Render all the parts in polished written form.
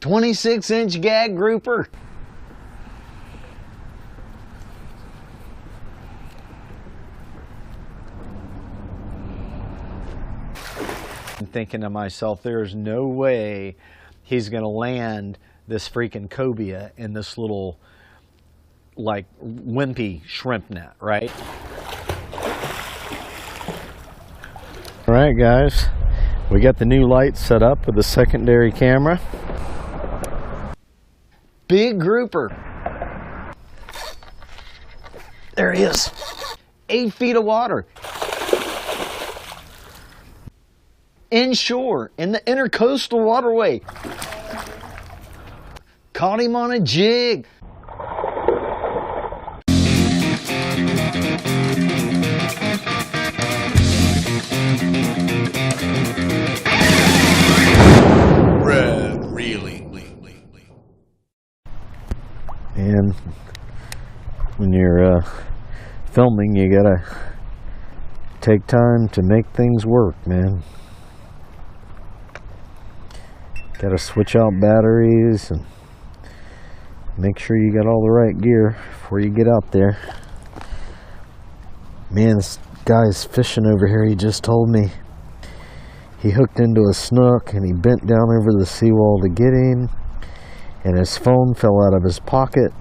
26-inch gag grouper. I'm thinking to myself, there's no way he's going to land this freaking cobia in this little, like, wimpy shrimp net, right? All right, guys, we got the new light set up with the secondary camera. Big grouper. There he is. 8 feet of water. Inshore, in the intercoastal waterway. Caught him on a jig. And when you're filming, you gotta take time to make things work, man. Gotta switch out batteries and make sure you got all the right gear before you get out there. Man, this guy's fishing over here. He just told me he hooked into a snook and he bent down over the seawall to get him, and his phone fell out of his pocket,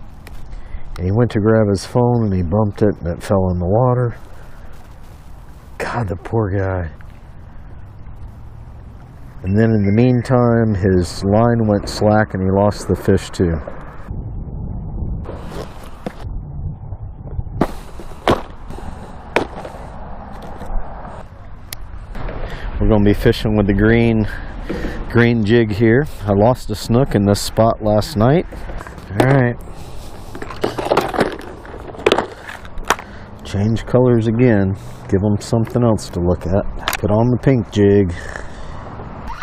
and he went to grab his phone and he bumped it and it fell in the water. God, the poor guy. And then in the meantime, his line went slack and he lost the fish too. We're going to be fishing with the green jig here. I lost a snook in this spot last night. All right. Change colors again. Give them something else to look at. Put on the pink jig.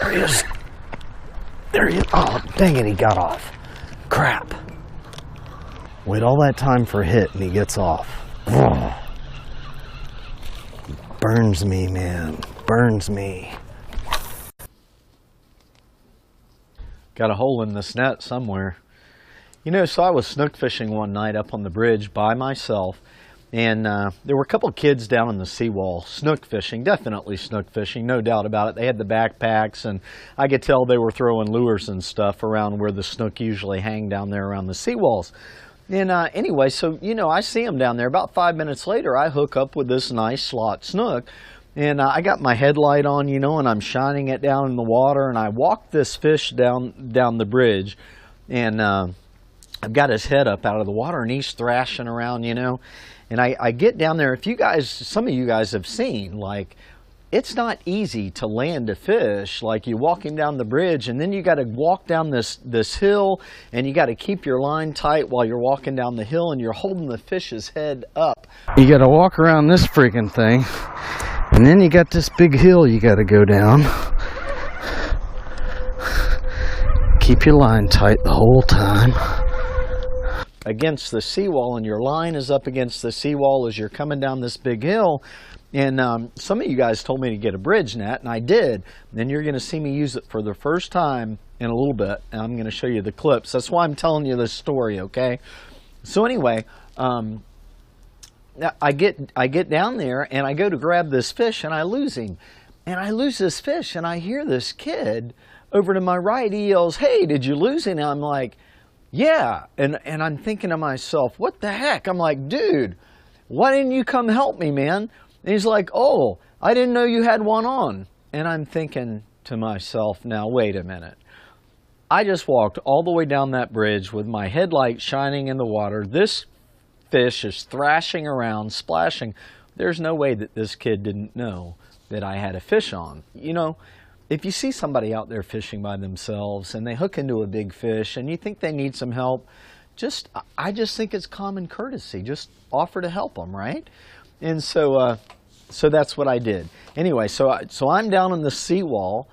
There he is. There he is. Oh, dang it, he got off. Crap. Wait all that time for a hit and he gets off. Oh. Burns me, man. Burns me. Got a hole in this net somewhere. You know, so I was snook fishing one night up on the bridge by myself. And there were a couple of kids down on the seawall, snook fishing, definitely snook fishing, no doubt about it. They had the backpacks, and I could tell they were throwing lures and stuff around where the snook usually hang down there around the seawalls. And anyway, so, you know, I see them down there. About 5 minutes later, I hook up with this nice slot snook, and I got my headlight on, you know, and I'm shining it down in the water, and I walk this fish down the bridge, and I've got his head up out of the water, and he's thrashing around, you know. And I get down there. If you guys, some of you guys have seen, like, it's not easy to land a fish. Like, you walk him down the bridge, and then you got to walk down this hill, and you got to keep your line tight while you're walking down the hill, and you're holding the fish's head up. You got to walk around this freaking thing, and then you got this big hill you got to go down. Keep your line tight the whole time. Against the seawall, and your line is up against the seawall as you're coming down this big hill. And some of you guys told me to get a bridge net, and I did. And then you're going to see me use it for the first time in a little bit, and I'm going to show you the clips. That's why I'm telling you this story, okay? So anyway, I get down there, and I go to grab this fish, and I lose him. And I lose this fish, and I hear this kid over to my right. He yells, "Hey, did you lose him?" And I'm like, yeah, and I'm thinking to myself, what the heck? I'm like, dude, why didn't you come help me, man? And he's like, oh, I didn't know you had one on. And I'm thinking to myself, now, wait a minute. I just walked all the way down that bridge with my headlight shining in the water. This fish is thrashing around, splashing. There's no way that this kid didn't know that I had a fish on. You know, if you see somebody out there fishing by themselves and they hook into a big fish and you think they need some help, I just think it's common courtesy. Just offer to help them, right? And so that's what I did. Anyway, so I'm down in the seawall,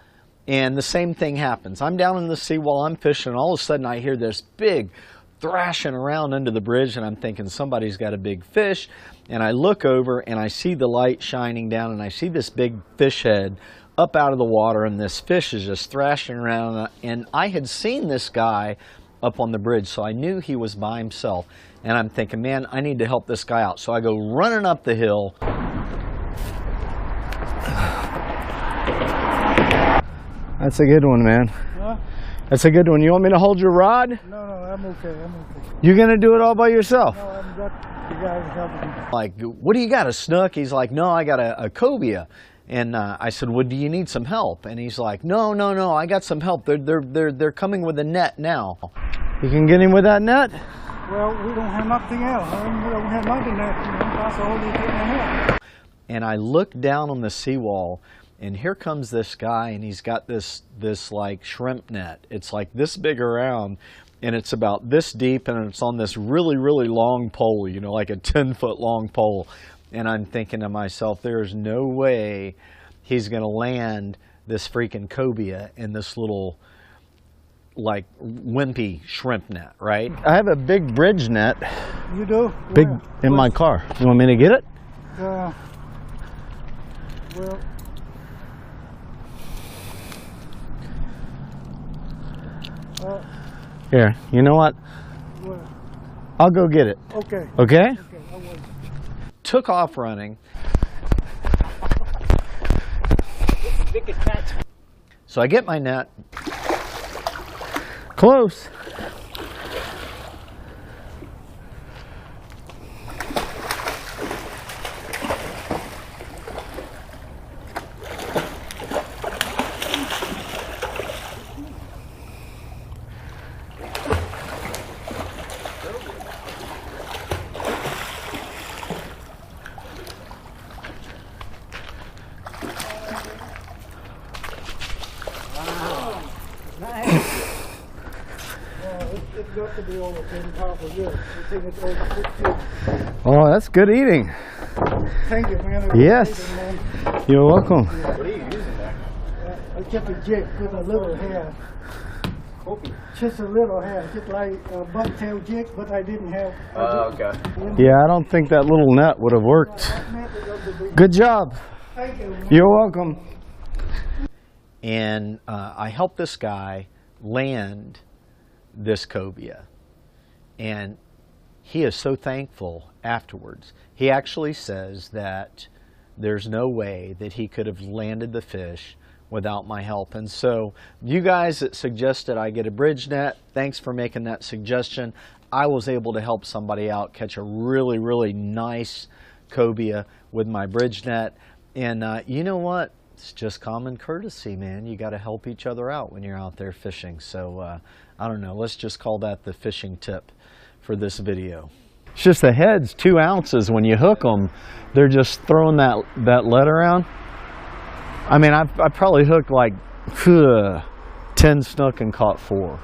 and the same thing happens. I'm down in the seawall, I'm fishing, and all of a sudden I hear this big thrashing around under the bridge, and I'm thinking somebody's got a big fish. And I look over and I see the light shining down, and I see this big fish head up out of the water, and this fish is just thrashing around. And I had seen this guy up on the bridge, so I knew he was by himself. And I'm thinking, man, I need to help this guy out. So I go running up the hill. That's a good one, man. Huh? That's a good one. You want me to hold your rod? No, I'm okay. You're going to do it all by yourself? No, I've got the guys helping me. Like, what do you got, a snook? He's like, no, I got a cobia. And I said, well, do you need some help? And he's like, no, I got some help. They're coming with a net now. You can get him with that net? Well, we don't have nothing else. We don't have nothing else. That's all we have. And I look down on the seawall, and here comes this guy, and he's got this like shrimp net. It's like this big around, and it's about this deep, and it's on this really, really long pole, you know, like a 10-foot long pole. And I'm thinking to myself, there's no way he's going to land this freaking cobia in this little, like, wimpy shrimp net, right? I have a big bridge net. You do? Big in my car. You want me to get it? Well, here, you know what? I'll go get it. Okay. Okay? Okay, I will. Took off running. So I get my net. Close. It's got to be over 10 pounds a year. I think it's over 6 years. Oh, that's good eating. Thank you, man. Yes. Man. You're welcome. What are you using there? I kept a jig with a little hair. Just a little hair, just like a bucktail jig, but I didn't have. Okay. Yeah, I don't think that little net would have worked. Good job. Thank you. You're welcome. And I helped this guy land this cobia, and he is so thankful afterwards. He actually says that there's no way that he could have landed the fish without my help. And so you guys that suggested I get a bridge net, thanks for making that suggestion. I was able to help somebody out catch a really, really nice cobia with my bridge net. And you know what? It's just common courtesy, man. You got to help each other out when you're out there fishing. So I don't know, let's just call that the fishing tip for this video. It's just the head's 2 ounces. When you hook them, they're just throwing that lead around. I mean, I probably hooked like 10 snook and caught 4.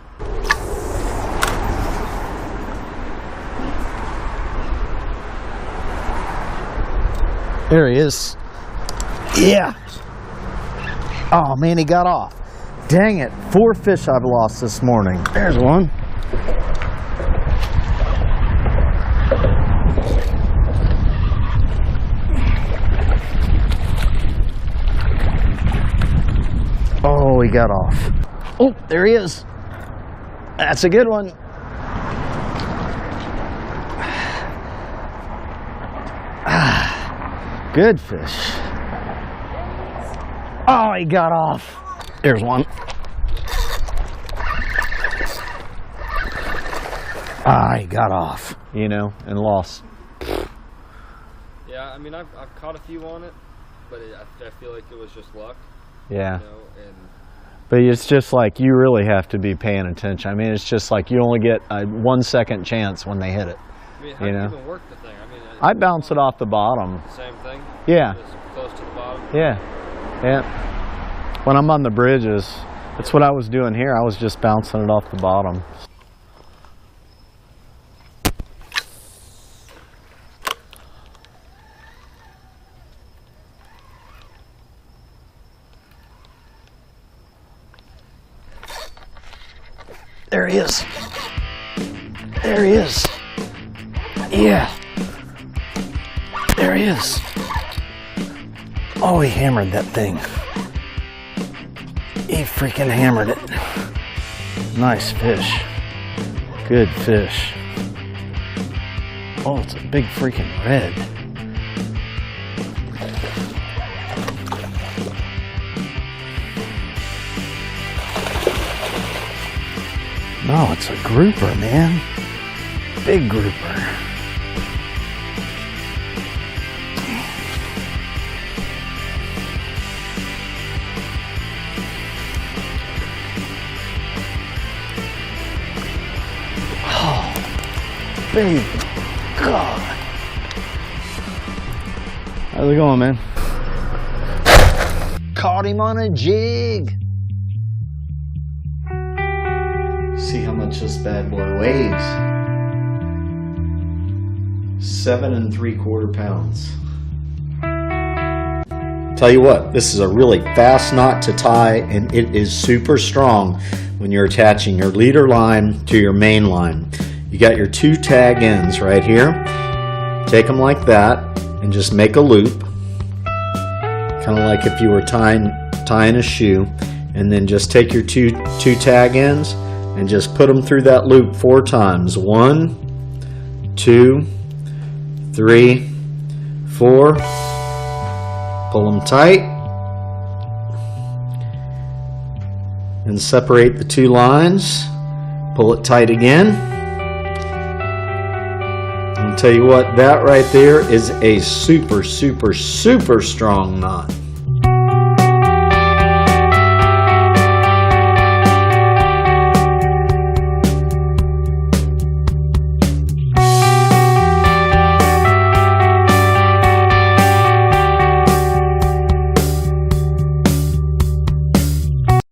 There he is. Yeah. Oh man, he got off. Dang it, 4 fish I've lost this morning. There's one. Oh, he got off. Oh, there he is. That's a good one. Good fish. Oh, he got off. There's one. He got off, you know, and lost. Yeah, I mean, I've caught a few on it, but I feel like it was just luck. Yeah. You know, But it's just like you really have to be paying attention. I mean, it's just like you only get a 1 second chance when they hit it. I mean, how do you even work the thing? I mean, I bounce it off the bottom. Same thing? Yeah. Just close to the bottom? Yeah. Yeah. When I'm on the bridges, that's what I was doing here. I was just bouncing it off the bottom. There he is. There he is. Yeah. There he is. Oh, he hammered that thing. He freaking hammered it. Nice fish. Good fish. Oh, it's a big freaking red. No, it's a grouper, man. Big grouper. Big God. How's it going, man? Caught him on a jig. See how much this bad boy weighs. 7 3/4 pounds. Tell you what, this is a really fast knot to tie, and it is super strong when you're attaching your leader line to your main line. You got your 2 tag ends right here. Take them like that and just make a loop, kind of like if you were tying a shoe, and then just take your two tag ends and just put them through that loop 4 times. 1, 2, 3, 4. Pull them tight and separate the 2 lines. Pull it tight again. I'll tell you what, that right there is a super, super, super strong knot.